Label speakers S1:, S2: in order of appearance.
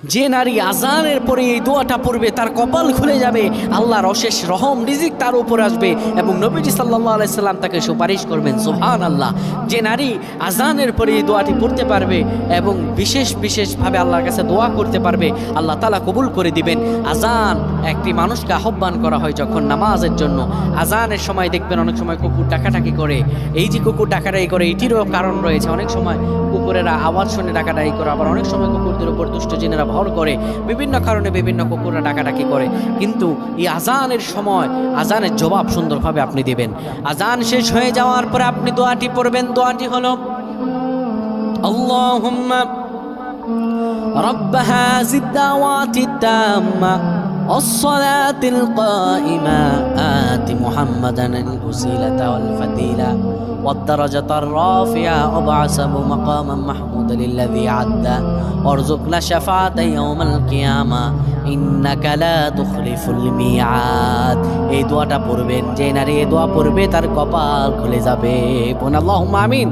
S1: যে নারী আজানের পরে এই দোয়াটা পড়বে তার কপাল খুলে যাবে, আল্লাহর অশেষ রহম রিজিক তার উপর আসবে এবং নবীজি সাল্লাল্লাহু আলাইহি সাল্লাম তাকে সুপারিশ করবেন। সুবহানাল্লাহ। যে নারী আজানের পরে এই দোয়াটি পড়তে পারবে এবং বিশেষভাবে আল্লাহর কাছে দোয়া করতে পারবে, আল্লাহ তাআলা কবুল করে দিবেন। আজান একটি মানুষকে আহ্বান করা হয় যখন নামাজের জন্য। আজানের সময় দেখবেন অনেক সময় কুকুর ডাকাডাকি করে। এই যে কুকুর ডাকাডাকি করে এটিরও কারণ রয়েছে। অনেক সময় কুকুরেরা আওয়াজ শুনে ডাকাডাকি করে, আবার অনেক সময় কুকুরদের উপর দুষ্ট জিনেরা ভর করে, বিভিন্ন কারণে বিভিন্ন কুকুররা ডাকাডাকি করে। কিন্তু এই আজানের সময় আজানের জবাব সুন্দরভাবে আপনি দিবেন। আজান শেষ হয়ে যাওয়ার পরে আপনি দোয়াটি পড়বেন। দোয়াটি হলো আল্লাহুম্মা রব্ব হাযিদ দাওয়াতিত তাম্মা والصلاة القائمة آت محمدا الوسيلة والفضيلة والدرجة الرافعة وابعثه مقاما محمودا الذي عده وارزقنا شفاعة يوم القيامة إنك لا تخلف الميعاد। এই দোয়াটা পড়বেন। যে নারী এই দোয়া পড়বে তার কপাল খুলে যাবে। আল্লাহুম্মা আমিন।